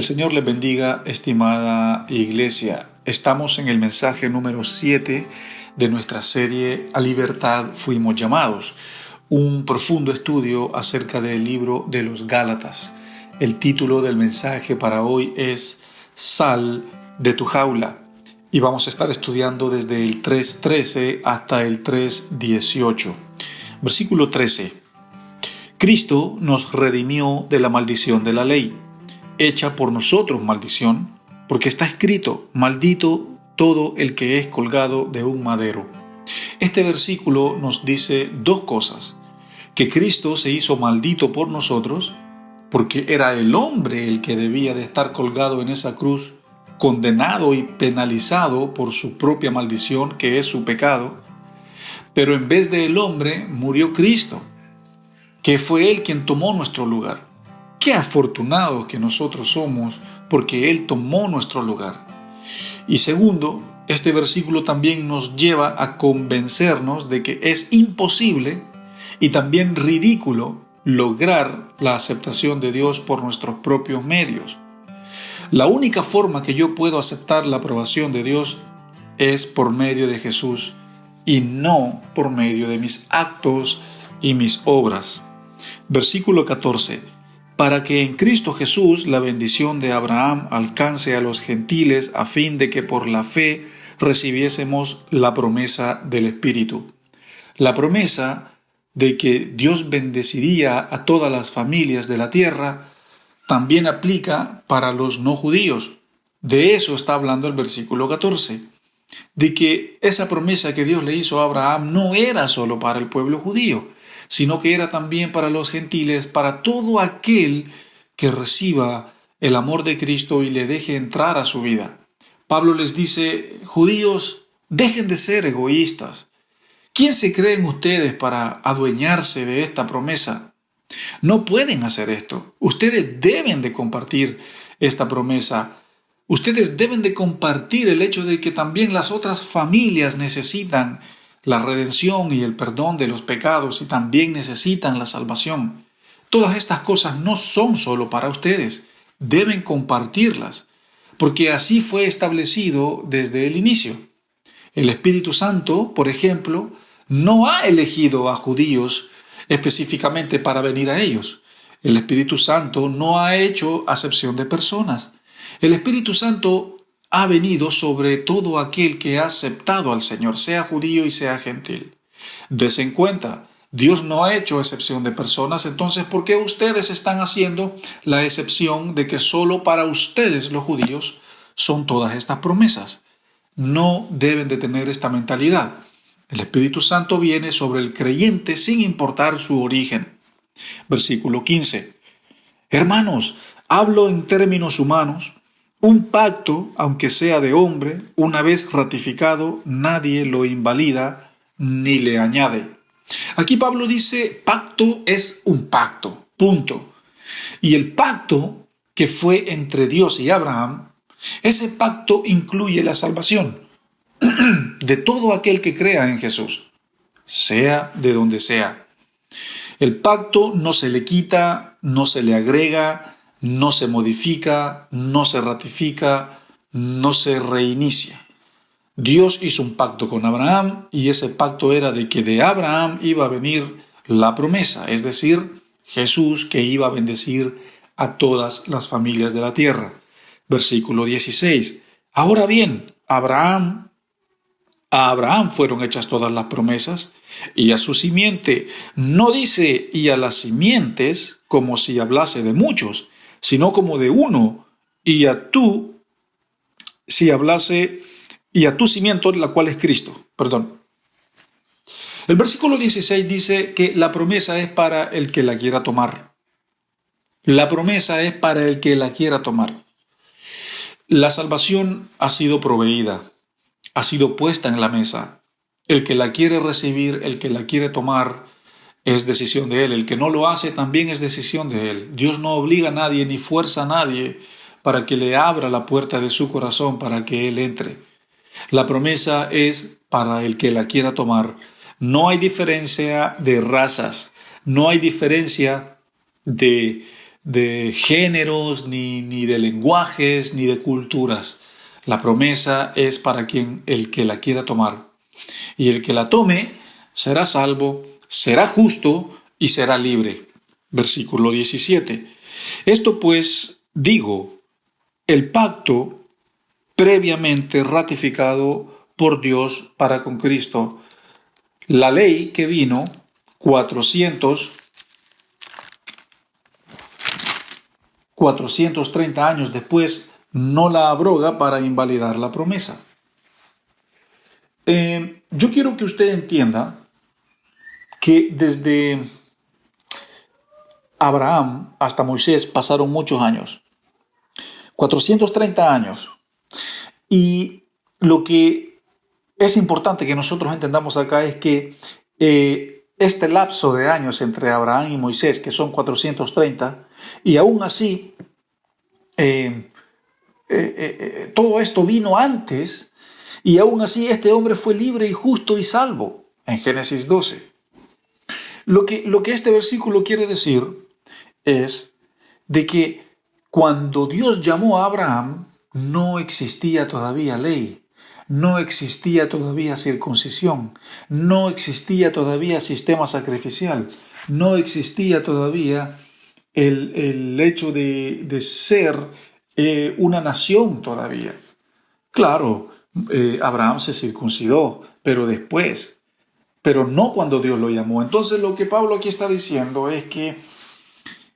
Que el Señor les bendiga, estimada iglesia. Estamos en el mensaje número 7 de nuestra serie A Libertad Fuimos Llamados, un profundo estudio acerca del libro de los Gálatas. El título del mensaje para hoy es Sal de tu jaula y vamos a estar estudiando desde el 3:13 hasta el 3:18. Versículo 13. Cristo nos redimió de la maldición de la ley, hecha por nosotros maldición, porque está escrito: maldito todo el que es colgado de un madero. Este versículo nos dice dos cosas: que Cristo se hizo maldito por nosotros, porque era el hombre el que debía de estar colgado en esa cruz, condenado y penalizado por su propia maldición, que es su pecado, pero en vez del hombre murió Cristo, que fue Él quien tomó nuestro lugar. Qué afortunados que nosotros somos, porque Él tomó nuestro lugar. Y segundo, este versículo también nos lleva a convencernos de que es imposible y también ridículo lograr la aceptación de Dios por nuestros propios medios. La única forma que yo puedo aceptar la aprobación de Dios es por medio de Jesús y no por medio de mis actos y mis obras. Versículo 14. Para que en Cristo Jesús la bendición de Abraham alcance a los gentiles, a fin de que por la fe recibiésemos la promesa del Espíritu. La promesa de que Dios bendeciría a todas las familias de la tierra también aplica para los no judíos. De eso está hablando el versículo 14. De que esa promesa que Dios le hizo a Abraham no era solo para el pueblo judío, sino que era también para los gentiles, para todo aquel que reciba el amor de Cristo y le deje entrar a su vida. Pablo les dice: judíos, dejen de ser egoístas. ¿Quién se creen ustedes para adueñarse de esta promesa? No pueden hacer esto. Ustedes deben de compartir esta promesa. Ustedes deben de compartir el hecho de que también las otras familias necesitan la redención y el perdón de los pecados y también necesitan la salvación. Todas estas cosas no son solo para ustedes, deben compartirlas, porque así fue establecido desde el inicio. El Espíritu Santo, por ejemplo, no ha elegido a judíos específicamente para venir a ellos. El Espíritu Santo no ha hecho acepción de personas. El Espíritu Santo ha venido sobre todo aquel que ha aceptado al Señor, sea judío y sea gentil. Dese en cuenta, Dios no ha hecho excepción de personas, entonces ¿por qué ustedes están haciendo la excepción de que solo para ustedes los judíos son todas estas promesas? No deben de tener esta mentalidad. El Espíritu Santo viene sobre el creyente sin importar su origen. Versículo 15. Hermanos, hablo en términos humanos. Un pacto, aunque sea de hombre, una vez ratificado, nadie lo invalida ni le añade. Aquí Pablo dice: pacto es un pacto, punto. Y el pacto que fue entre Dios y Abraham, ese pacto incluye la salvación de todo aquel que crea en Jesús, sea de donde sea. El pacto no se le quita, no se le agrega, no se modifica, no se ratifica, no se reinicia. Dios hizo un pacto con Abraham y ese pacto era de que de Abraham iba a venir la promesa, es decir, Jesús, que iba a bendecir a todas las familias de la tierra. Versículo 16. Ahora bien, a Abraham fueron hechas todas las promesas, y a su simiente. No dice y a las simientes como si hablase de muchos, sino como de uno, y a tú, si hablase, y a tu simiente, la cual es Cristo. El versículo 16 dice que la promesa es para el que la quiera tomar. La promesa es para el que la quiera tomar. La salvación ha sido proveída, ha sido puesta en la mesa. El que la quiere recibir, el que la quiere tomar, es decisión de él. El que no lo hace también es decisión de él. Dios no obliga a nadie ni fuerza a nadie para que le abra la puerta de su corazón para que él entre. La promesa es para el que la quiera tomar. No hay diferencia de razas, no hay diferencia de de géneros, ni de lenguajes, ni de culturas. La promesa es para el que la quiera tomar. Y el que la tome será salvo, será justo y será libre. Versículo 17. Esto pues digo, el pacto previamente ratificado por Dios para con Cristo, la ley que vino 430 años después, no la abroga para invalidar la promesa. Yo quiero que usted entienda que desde Abraham hasta Moisés pasaron muchos años, 430 años. Y lo que es importante que nosotros entendamos acá es que este lapso de años entre Abraham y Moisés, que son 430, y aún así todo esto vino antes, y aún así este hombre fue libre y justo y salvo, en Génesis 12. Lo que este versículo quiere decir es de que cuando Dios llamó a Abraham, no existía todavía ley, no existía todavía circuncisión, no existía todavía sistema sacrificial, no existía todavía el hecho de ser una nación todavía. Claro, Abraham se circuncidó, pero después, pero no cuando Dios lo llamó. Entonces lo que Pablo aquí está diciendo es que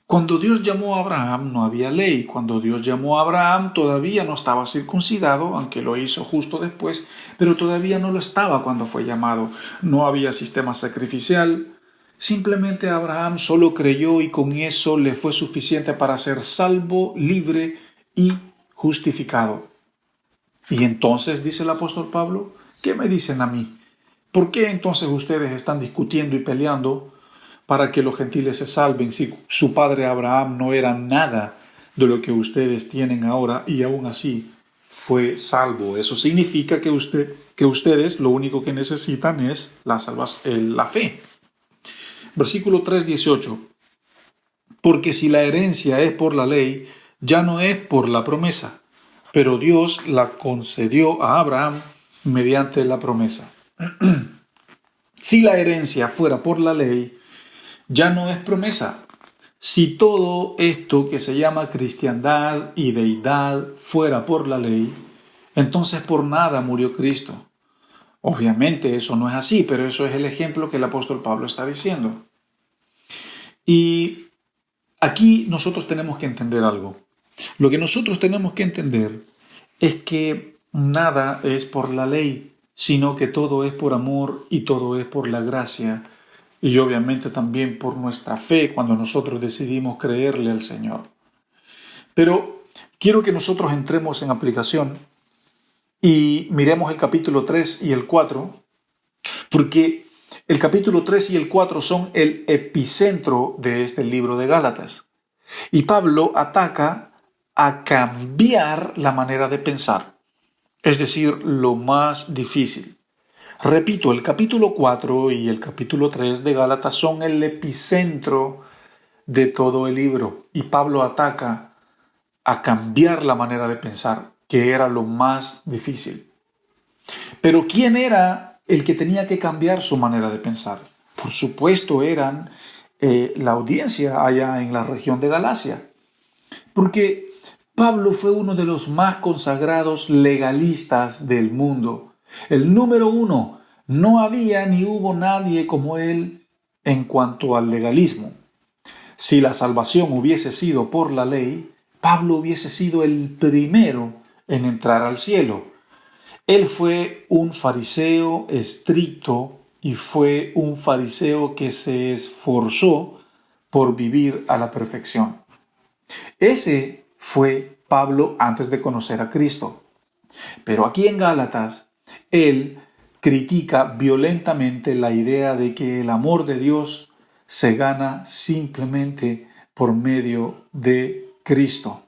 cuando Dios llamó a Abraham no había ley. Cuando Dios llamó a Abraham todavía no estaba circuncidado, aunque lo hizo justo después, pero todavía no lo estaba cuando fue llamado. No había sistema sacrificial. Simplemente Abraham solo creyó y con eso le fue suficiente para ser salvo, libre y justificado. Y entonces, dice el apóstol Pablo, ¿qué me dicen a mí? ¿Por qué entonces ustedes están discutiendo y peleando para que los gentiles se salven si su padre Abraham no era nada de lo que ustedes tienen ahora y aún así fue salvo? Eso significa que ustedes lo único que necesitan es la fe. Versículo 3:18. Porque si la herencia es por la ley, ya no es por la promesa, pero Dios la concedió a Abraham mediante la promesa. Si la herencia fuera por la ley, ya no es promesa. Si todo esto que se llama cristiandad y deidad fuera por la ley, entonces por nada murió Cristo. Obviamente eso no es así, pero eso es el ejemplo que el apóstol Pablo está diciendo. Y aquí nosotros tenemos que entender algo. Lo que nosotros tenemos que entender es que nada es por la ley, sino que todo es por amor y todo es por la gracia y obviamente también por nuestra fe cuando nosotros decidimos creerle al Señor. Pero quiero que nosotros entremos en aplicación y miremos el capítulo 3 y el 4, porque el capítulo 3 y el 4 son el epicentro de este libro de Gálatas. Y Pablo ataca a cambiar la manera de pensar, es decir, lo más difícil. Repito, el capítulo 4 y el capítulo 3 de Gálatas son el epicentro de todo el libro y Pablo ataca a cambiar la manera de pensar, que era lo más difícil. Pero ¿quién era el que tenía que cambiar su manera de pensar? Por supuesto eran la audiencia allá en la región de Galacia, porque Pablo fue uno de los más consagrados legalistas del mundo. El número uno, no había ni hubo nadie como él en cuanto al legalismo. Si la salvación hubiese sido por la ley, Pablo hubiese sido el primero en entrar al cielo. Él fue un fariseo estricto y fue un fariseo que se esforzó por vivir a la perfección. Ese fue Pablo antes de conocer a Cristo. Pero aquí en Gálatas, él critica violentamente la idea de que el amor de Dios se gana simplemente por medio de Cristo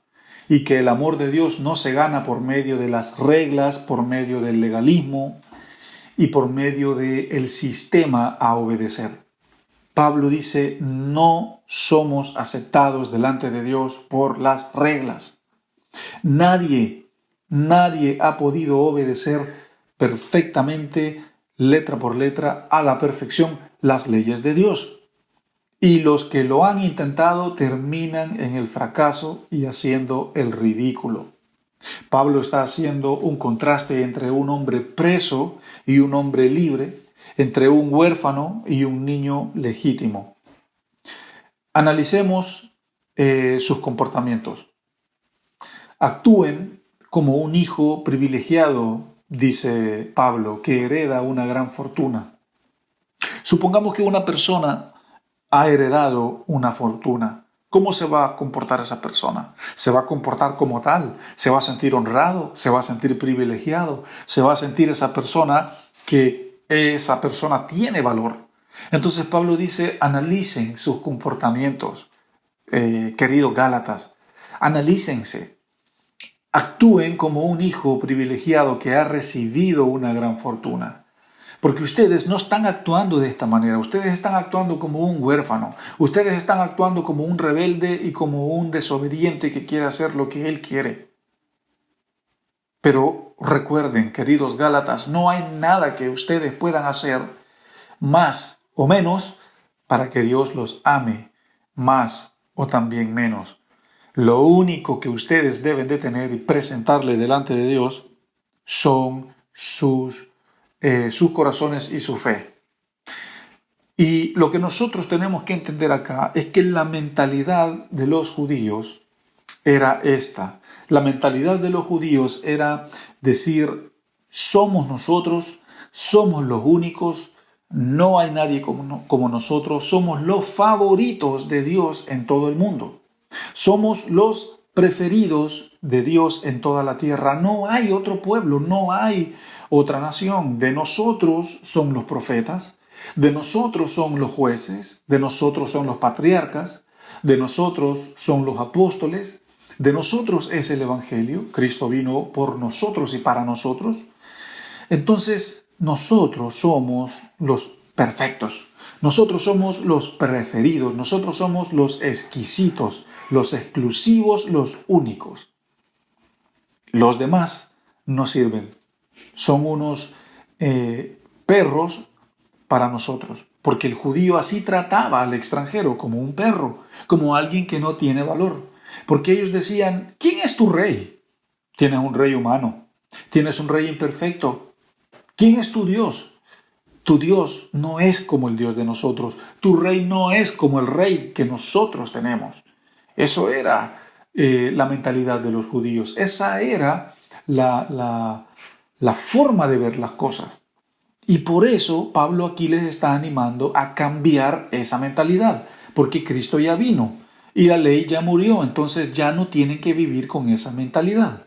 y que el amor de Dios no se gana por medio de las reglas, por medio del legalismo y por medio del sistema a obedecer. Pablo dice, no somos aceptados delante de Dios por las reglas. Nadie ha podido obedecer perfectamente, letra por letra, a la perfección, las leyes de Dios. Y los que lo han intentado terminan en el fracaso y haciendo el ridículo. Pablo está haciendo un contraste entre un hombre preso y un hombre libre, entre un huérfano y un niño legítimo. Analicemos sus comportamientos. Actúen como un hijo privilegiado, dice Pablo, que hereda una gran fortuna. Supongamos que una persona ha heredado una fortuna. ¿Cómo se va a comportar esa persona? ¿Se va a comportar como tal? ¿Se va a sentir honrado? ¿Se va a sentir privilegiado? ¿Se va a sentir esa persona que esa persona tiene valor? Entonces Pablo dice, analicen sus comportamientos, queridos Gálatas, analícense. Actúen como un hijo privilegiado que ha recibido una gran fortuna. Porque ustedes no están actuando de esta manera, ustedes están actuando como un huérfano, ustedes están actuando como un rebelde y como un desobediente que quiere hacer lo que él quiere. Pero recuerden, queridos Gálatas, no hay nada que ustedes puedan hacer más o menos para que Dios los ame, más o también menos. Lo único que ustedes deben de tener y presentarle delante de Dios son sus corazones y su fe. Y lo que nosotros tenemos que entender acá es que la mentalidad de los judíos era esta. La mentalidad de los judíos era decir, somos nosotros, somos los únicos, no hay nadie como nosotros, somos los favoritos de Dios en todo el mundo. Somos los preferidos de Dios en toda la tierra. No hay otro pueblo, no hay otra nación. De nosotros son los profetas, de nosotros son los jueces, de nosotros son los patriarcas, de nosotros son los apóstoles, de nosotros es el Evangelio. Cristo vino por nosotros y para nosotros. Entonces, nosotros somos los perfectos. Nosotros somos los preferidos, nosotros somos los exquisitos, los exclusivos, los únicos. Los demás no sirven. Son unos perros para nosotros, porque el judío así trataba al extranjero como un perro, como alguien que no tiene valor. Porque ellos decían, ¿quién es tu rey? Tienes un rey humano, tienes un rey imperfecto. ¿Quién es tu Dios? Tu Dios no es como el Dios de nosotros. Tu rey no es como el rey que nosotros tenemos. Eso era la mentalidad de los judíos. Esa era la forma de ver las cosas. Y por eso Pablo aquí les está animando a cambiar esa mentalidad. Porque Cristo ya vino y la ley ya murió. Entonces ya no tienen que vivir con esa mentalidad.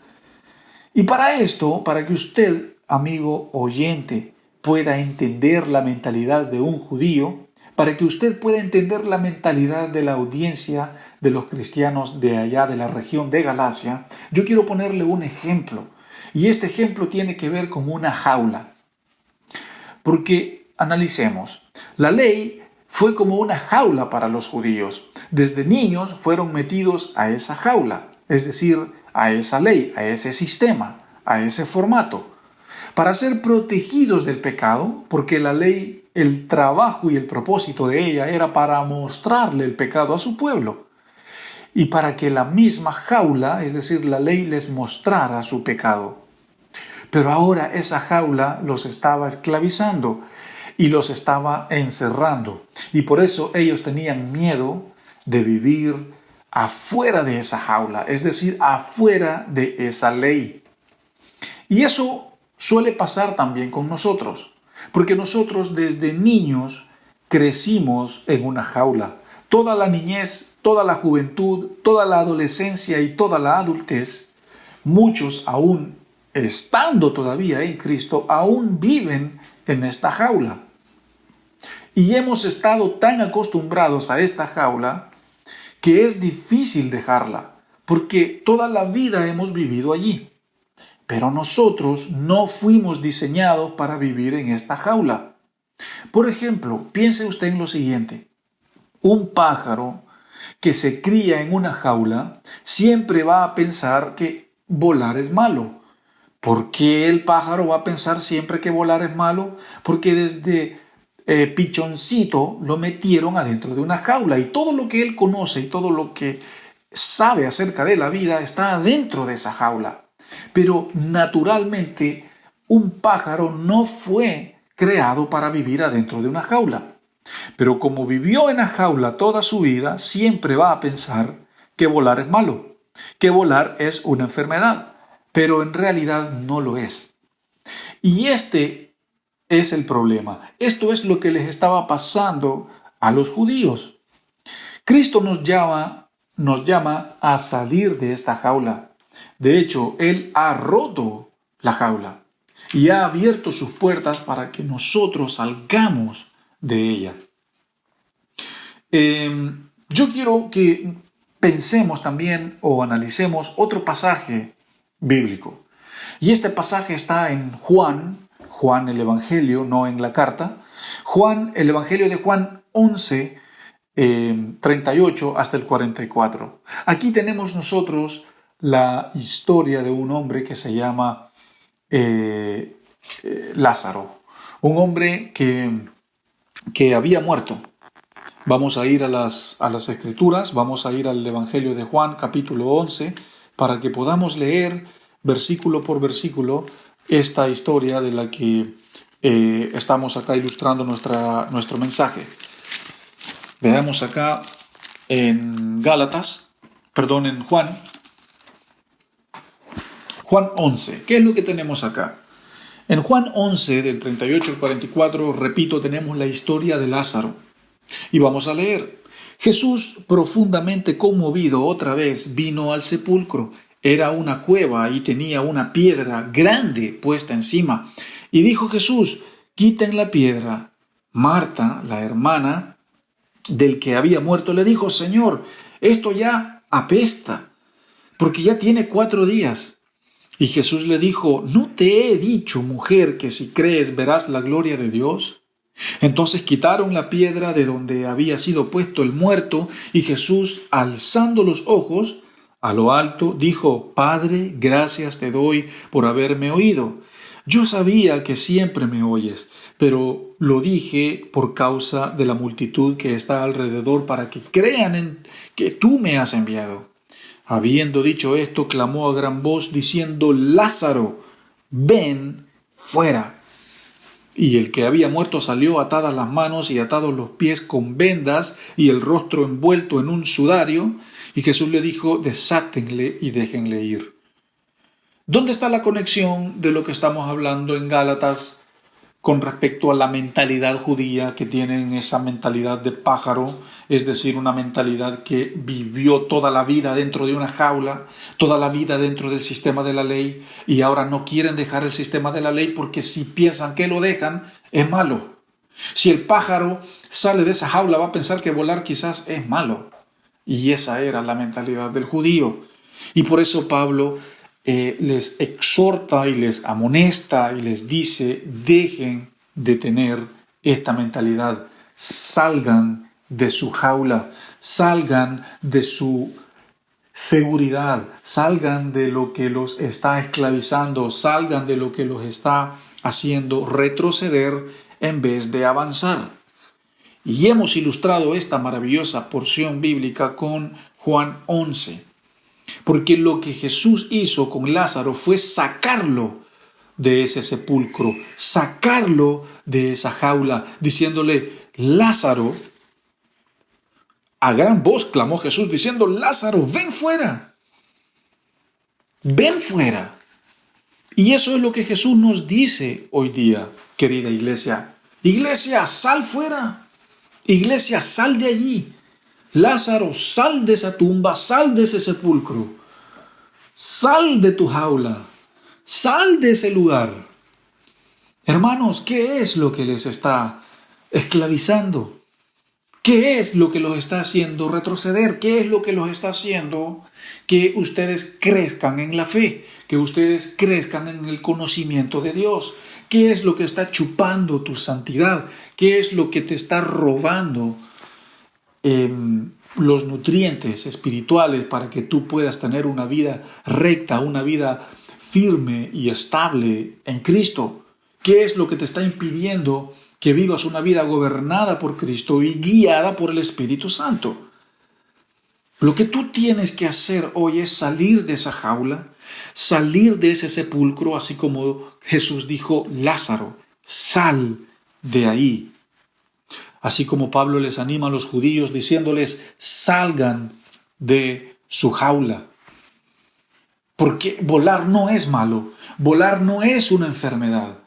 Y para esto, para que usted, amigo oyente, pueda entender la mentalidad de un judío, para que usted pueda entender la mentalidad de la audiencia de los cristianos de allá de la región de Galacia, yo quiero ponerle un ejemplo. Y este ejemplo tiene que ver con una jaula. Porque analicemos, la ley fue como una jaula para los judíos. Desde niños fueron metidos a esa jaula, es decir, a esa ley, a ese sistema, a ese formato, para ser protegidos del pecado, porque la ley, el trabajo y el propósito de ella era para mostrarle el pecado a su pueblo, y para que la misma jaula, es decir, la ley, les mostrara su pecado. Pero ahora esa jaula los estaba esclavizando y los estaba encerrando, y por eso ellos tenían miedo de vivir afuera de esa jaula, es decir, afuera de esa ley. Y eso suele pasar también con nosotros, porque nosotros desde niños crecimos en una jaula. Toda la niñez, toda la juventud, toda la adolescencia y toda la adultez, muchos aún estando todavía en Cristo, aún viven en esta jaula. Y hemos estado tan acostumbrados a esta jaula que es difícil dejarla, porque toda la vida hemos vivido allí. Pero nosotros no fuimos diseñados para vivir en esta jaula. Por ejemplo, piense usted en lo siguiente. Un pájaro que se cría en una jaula siempre va a pensar que volar es malo. ¿Por qué el pájaro va a pensar siempre que volar es malo? Porque desde pichoncito lo metieron adentro de una jaula y todo lo que él conoce y todo lo que sabe acerca de la vida está adentro de esa jaula. Pero naturalmente un pájaro no fue creado para vivir adentro de una jaula. Pero como vivió en la jaula toda su vida, siempre va a pensar que volar es malo, que volar es una enfermedad, pero en realidad no lo es. Y este es el problema. Esto es lo que les estaba pasando a los judíos. Cristo nos llama a salir de esta jaula. De hecho, Él ha roto la jaula y ha abierto sus puertas para que nosotros salgamos de ella. Yo quiero que pensemos también o analicemos otro pasaje bíblico. Y este pasaje está en Juan el Evangelio, no en la carta. El Evangelio de Juan 11, 38 hasta el 44. Aquí tenemos nosotros la historia de un hombre que se llama Lázaro. Un hombre que había muerto. Vamos a ir a las Escrituras, vamos a ir al Evangelio de Juan, capítulo 11, para que podamos leer versículo por versículo esta historia de la que estamos acá ilustrando nuestro mensaje. Veamos acá en Juan 11. ¿Qué es lo que tenemos acá? En Juan 11, del 38 al 44, repito, tenemos la historia de Lázaro. Y vamos a leer. Jesús, profundamente conmovido otra vez, vino al sepulcro. Era una cueva y tenía una piedra grande puesta encima. Y dijo Jesús, quiten la piedra. Marta, la hermana del que había muerto, le dijo, Señor, esto ya apesta, porque ya tiene 4 días. Y Jesús le dijo, ¿no te he dicho, mujer, que si crees verás la gloria de Dios? Entonces quitaron la piedra de donde había sido puesto el muerto, y Jesús, alzando los ojos a lo alto, dijo, Padre, gracias te doy por haberme oído. Yo sabía que siempre me oyes, pero lo dije por causa de la multitud que está alrededor, para que crean en que tú me has enviado. Habiendo dicho esto, clamó a gran voz, diciendo, Lázaro, ven fuera. Y el que había muerto salió, atadas las manos y atados los pies con vendas y el rostro envuelto en un sudario. Y Jesús le dijo, desátenle y déjenle ir. ¿Dónde está la conexión de lo que estamos hablando en Gálatas con respecto a la mentalidad judía, que tienen esa mentalidad de pájaro, es decir, una mentalidad que vivió toda la vida dentro de una jaula, toda la vida dentro del sistema de la ley, y ahora no quieren dejar el sistema de la ley porque si piensan que lo dejan, es malo? Si el pájaro sale de esa jaula, va a pensar que volar quizás es malo. Y esa era la mentalidad del judío. Y por eso Pablo les exhorta y les amonesta y les dice, dejen de tener esta mentalidad, salgan de su jaula, salgan de su seguridad, salgan de lo que los está esclavizando, salgan de lo que los está haciendo retroceder en vez de avanzar. Y hemos ilustrado esta maravillosa porción bíblica con Juan 11. Porque lo que Jesús hizo con Lázaro fue sacarlo de ese sepulcro, sacarlo de esa jaula, diciéndole, Lázaro, a gran voz clamó Jesús diciendo, Lázaro, ven fuera, ven fuera. Y eso es lo que Jesús nos dice hoy día, querida iglesia. Iglesia, sal fuera. Iglesia, sal de allí. Lázaro, sal de esa tumba, sal de ese sepulcro, sal de tu jaula, sal de ese lugar. Hermanos, ¿qué es lo que les está esclavizando? ¿Qué es lo que los está haciendo retroceder? ¿Qué es lo que los está haciendo que ustedes crezcan en la fe? Que ustedes crezcan en el conocimiento de Dios. ¿Qué es lo que está chupando tu santidad? ¿Qué es lo que te está robando los nutrientes espirituales para que tú puedas tener una vida recta, una vida firme y estable en Cristo. ¿Qué es lo que te está impidiendo que vivas una vida gobernada por Cristo y guiada por el Espíritu Santo? Lo que tú tienes que hacer hoy es salir de esa jaula, salir de ese sepulcro, así como Jesús dijo: Lázaro, sal de ahí. Así como Pablo les anima a los judíos diciéndoles: salgan de su jaula. Porque volar no es malo, volar no es una enfermedad.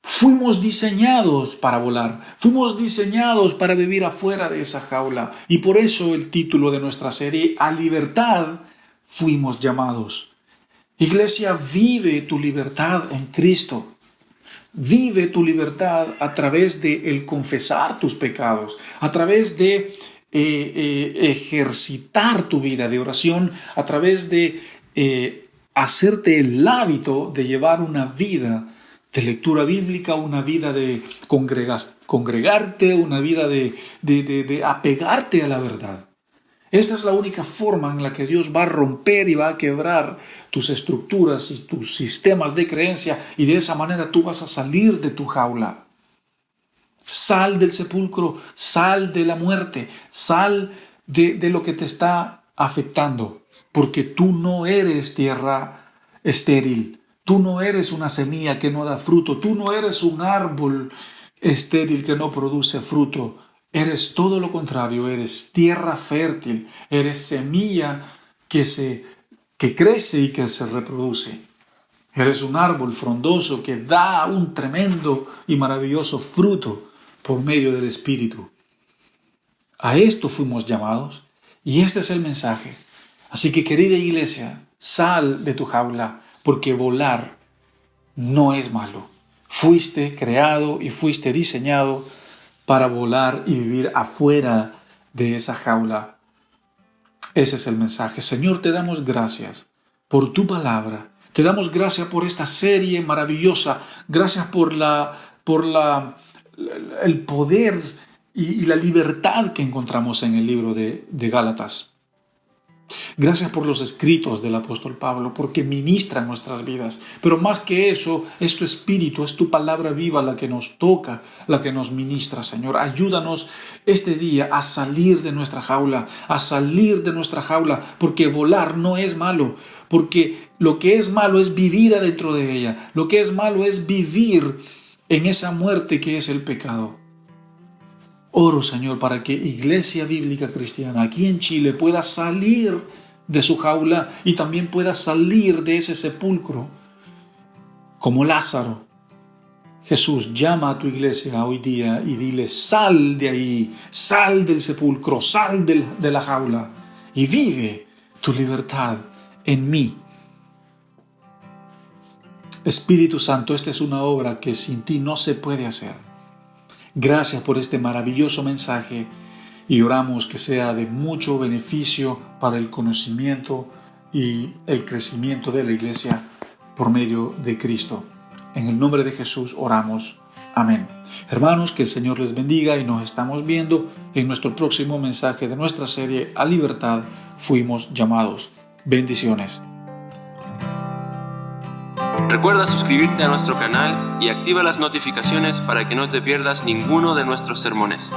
Fuimos diseñados para volar, fuimos diseñados para vivir afuera de esa jaula. Y por eso el título de nuestra serie: A libertad fuimos llamados. Iglesia, vive tu libertad en Cristo. Vive tu libertad a través de el confesar tus pecados, a través de ejercitar tu vida de oración, a través de hacerte el hábito de llevar una vida de lectura bíblica, una vida de congregarte, una vida de apegarte a la verdad. Esta es la única forma en la que Dios va a romper y va a quebrar tus estructuras y tus sistemas de creencia, y de esa manera tú vas a salir de tu jaula. Sal del sepulcro, sal de la muerte, sal de lo que te está afectando, porque tú no eres tierra estéril, tú no eres una semilla que no da fruto, tú no eres un árbol estéril que no produce fruto. Eres todo lo contrario, eres tierra fértil, eres semilla que crece y que se reproduce. Eres un árbol frondoso que da un tremendo y maravilloso fruto por medio del Espíritu. A esto fuimos llamados y este es el mensaje. Así que, querida iglesia, sal de tu jaula, porque volar no es malo. Fuiste creado y fuiste diseñado para volar y vivir afuera de esa jaula. Ese es el mensaje. Señor, te damos gracias por tu palabra. Te damos gracias por esta serie maravillosa. Gracias por el poder y la libertad que encontramos en el libro de Gálatas. Gracias por los escritos del apóstol Pablo, porque ministran nuestras vidas. Pero más que eso, es tu espíritu, es tu palabra viva la que nos toca, la que nos ministra, Señor. Ayúdanos este día a salir de nuestra jaula, porque volar no es malo, porque lo que es malo es vivir adentro de ella. Lo que es malo es vivir en esa muerte que es el pecado. Oro, Señor, para que Iglesia Bíblica Cristiana aquí en Chile pueda salir de su jaula y también pueda salir de ese sepulcro como Lázaro. Jesús, llama a tu iglesia hoy día y dile: sal de ahí, sal del sepulcro, sal de la jaula y vive tu libertad en mí. Espíritu Santo, esta es una obra que sin ti no se puede hacer. Gracias por este maravilloso mensaje y oramos que sea de mucho beneficio para el conocimiento y el crecimiento de la iglesia por medio de Cristo. En el nombre de Jesús oramos. Amén. Hermanos, que el Señor les bendiga y nos estamos viendo en nuestro próximo mensaje de nuestra serie A Libertad Fuimos Llamados. Bendiciones. Recuerda suscribirte a nuestro canal y activa las notificaciones para que no te pierdas ninguno de nuestros sermones.